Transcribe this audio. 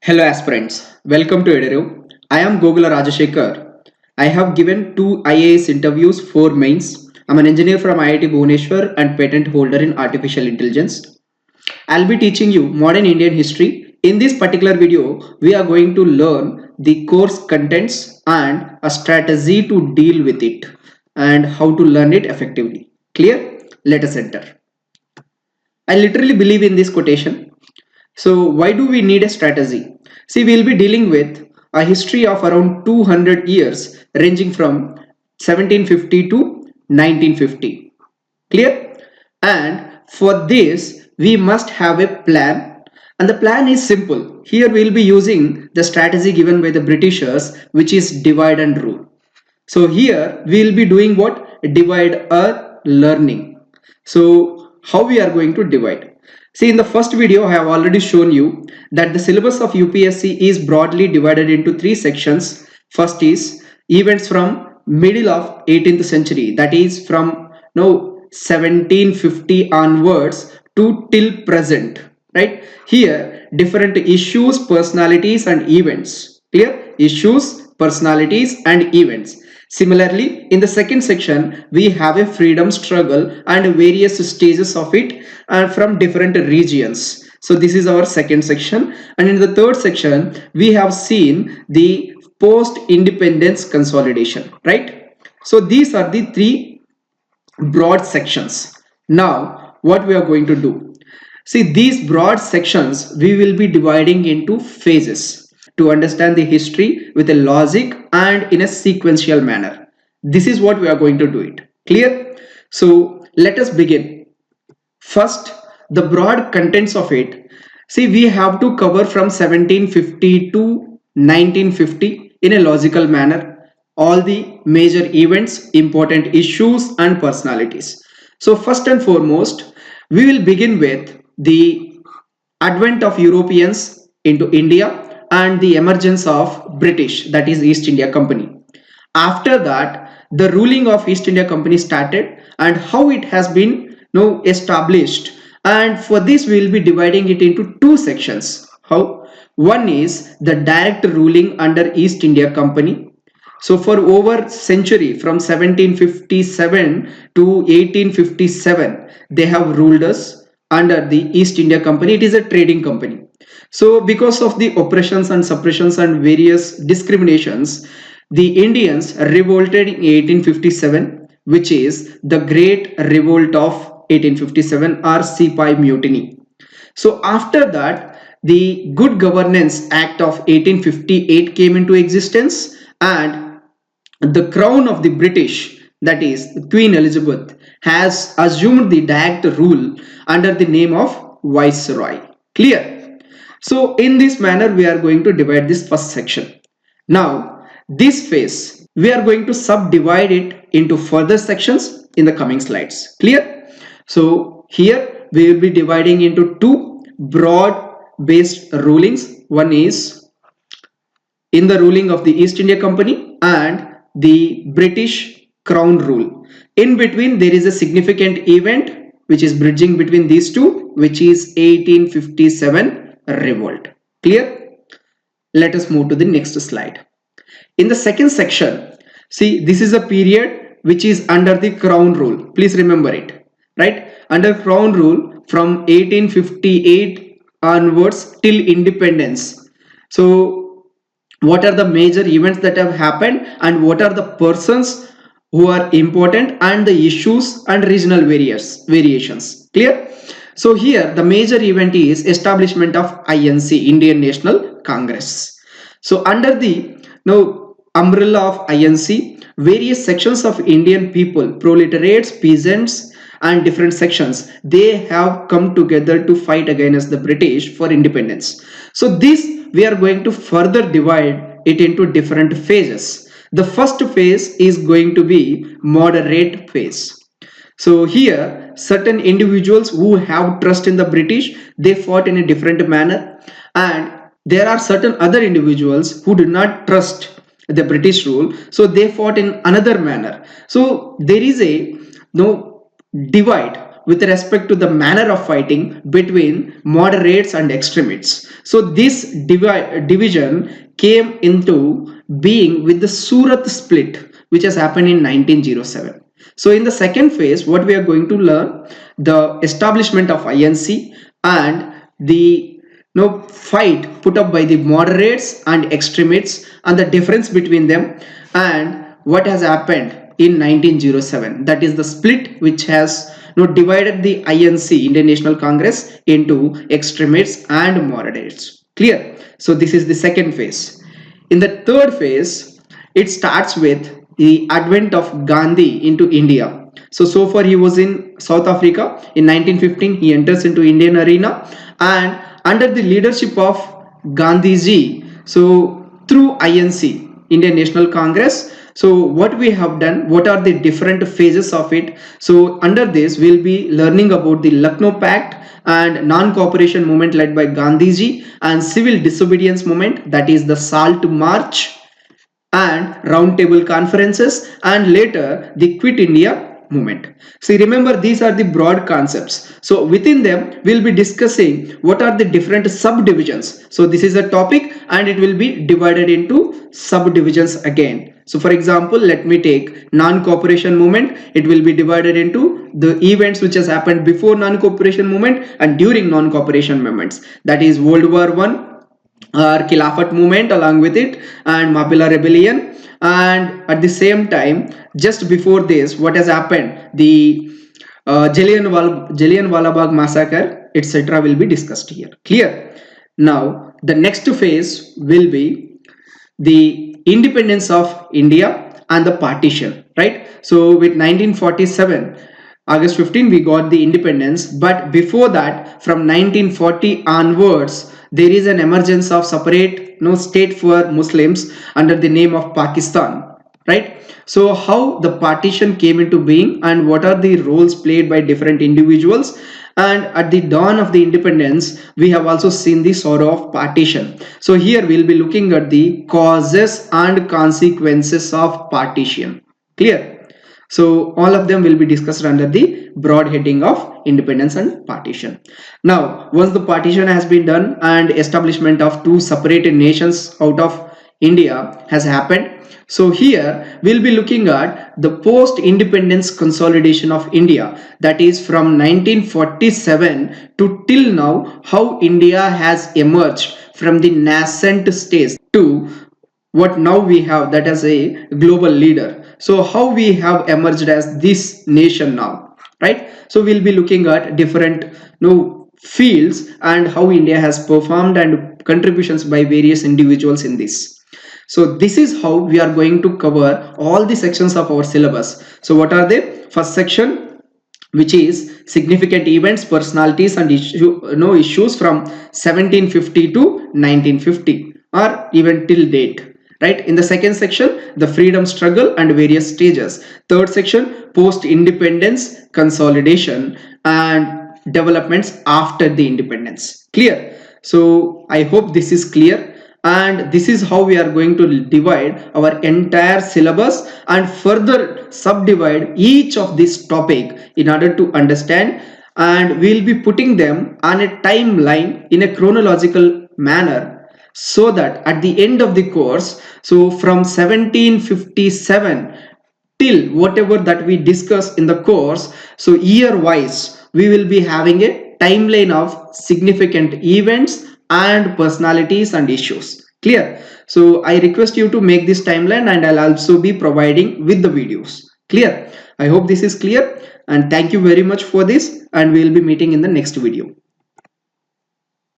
Hello aspirants, welcome to EduRev. I am Gogula Rajashekar. I have given 2 IAS interviews, 4 mains. I'm an engineer from IIT Bhubaneswar and patent holder in artificial intelligence. I'll be teaching you modern Indian history. In this particular video, we are going to learn the course contents and a strategy to deal with it and how to learn it effectively. Clear? Let us enter. I literally believe in this quotation. So why do we need a strategy? See, we'll be dealing with a history of around 200 years ranging from 1750 to 1950. Clear? And for this, we must have a plan. And the plan is simple. Here we'll be using the strategy given by the Britishers, which is divide and rule. So here we'll be doing what? Divide or learning. So how we are going to divide? See, in the first video, I have already shown you that the syllabus of UPSC is broadly divided into 3 sections. First is events from middle of 18th century, that is from 1750 onwards to till present, right? Here, different issues, personalities and events. Clear? Issues, personalities and events. Similarly, in the second section, we have a freedom struggle and various stages of it and from different regions. So this is our second section. And in the third section, we have seen the post-independence consolidation, right? So these are the 3 broad sections. Now, what we are going to do? See, these broad sections, we will be dividing into phases to understand the history with a logic and in a sequential manner. This is what we are going to do it. Clear? So let us begin. First, the broad contents of it. See, we have to cover from 1750 to 1950 in a logical manner all the major events, important issues and personalities. So first and foremost, we will begin with the advent of Europeans into India and the emergence of British, that is East India Company. After that, the ruling of East India Company started and how it has been established. And for this, we will be dividing it into 2 sections. How? One is the direct ruling under East India Company. So for over century, from 1757 to 1857, they have ruled us under the East India Company. It is a trading company. So because of the oppressions and suppressions and various discriminations, the Indians revolted in 1857, which is the Great Revolt of 1857 or Sipai Mutiny. So after that, the Good Governance Act of 1858 came into existence and the crown of the British, that is Queen Elizabeth, has assumed the direct rule under the name of Viceroy. Clear? So in this manner, we are going to divide this first section. Now, this phase, we are going to subdivide it into further sections in the coming slides. Clear? So here we will be dividing into 2 broad based rulings. One is in the ruling of the East India Company and the British Crown rule. In between, there is a significant event which is bridging between these 2, which is 1857 revolt. Clear? Let us move to the next slide. In the second section, see, this is a period which is under the Crown rule. Please remember it, right? Under Crown rule from 1858 onwards till independence. So what are the major events that have happened and what are the persons who are important and the issues and regional variations. Clear? So here the major event is establishment of INC, Indian National Congress. So under the umbrella of INC, various sections of Indian people, proletariats, peasants and different sections, they have come together to fight against the British for independence. So this we are going to further divide it into different phases. The first phase is going to be moderate phase. So here certain individuals who have trust in the British, they fought in a different manner, and there are certain other individuals who do not trust the British rule, so they fought in another manner. So there is a divide with respect to the manner of fighting between moderates and extremists. So this division came into being with the Surat split, which has happened in 1907. So in the second phase, what we are going to learn, the establishment of INC and the fight put up by the moderates and extremists and the difference between them, and what has happened in 1907, that is the split which has divided the INC, Indian National Congress, into extremists and moderates. Clear? So this is the second phase. In the third phase, it starts with the advent of Gandhi into India. So far he was in South Africa. In 1915 he enters into Indian arena, and under the leadership of Gandhiji, so through INC, Indian National Congress, so what we have done, what are the different phases of it? So under this we'll be learning about the Lucknow Pact and non-cooperation movement led by Gandhiji, and civil disobedience movement, that is the Salt March and round table conferences, and later the Quit India movement. See, remember, these are the broad concepts. So within them we'll be discussing what are the different subdivisions. So this is a topic and it will be divided into subdivisions again. So for example, let me take non-cooperation movement. It will be divided into the events which has happened before non-cooperation movement and during non-cooperation movements, that is World War I or Khilafat movement along with it, and Mapila rebellion, and at the same time just before this what has happened, the Jallianwala Bagh massacre, etc. will be discussed here. Clear? Now the next phase will be the independence of India and the partition, right? So with 1947 August 15 we got the independence, but before that from 1940 onwards there is an emergence of separate state for Muslims under the name of Pakistan, right? So how the partition came into being and what are the roles played by different individuals, and at the dawn of the independence we have also seen the sorrow of partition. So here we'll be looking at the causes and consequences of partition. Clear? So all of them will be discussed under the broad heading of independence and partition. Now once the partition has been done and establishment of two separated nations out of India has happened, so here we'll be looking at the post-independence consolidation of India, that is from 1947 to till now, how India has emerged from the nascent stage to what now we have, that as a global leader. So how we have emerged as this nation now, right? So we'll be looking at different fields and how India has performed and contributions by various individuals in this. So this is how we are going to cover all the sections of our syllabus. So what are they? First section, which is significant events, personalities and issues from 1750 to 1950 or even till date. Right? In the second section, the freedom struggle and various stages. Third section, post-independence consolidation and developments after the independence. Clear? So I hope this is clear, and this is how we are going to divide our entire syllabus and further subdivide each of this topic in order to understand, and we'll be putting them on a timeline in a chronological manner, so that at the end of the course, so from 1757 till whatever that we discuss in the course, so year wise we will be having a timeline of significant events and personalities and issues. Clear? So I request you to make this timeline, and I'll also be providing with the videos. Clear? I hope this is clear, and thank you very much for this, and we'll be meeting in the next video.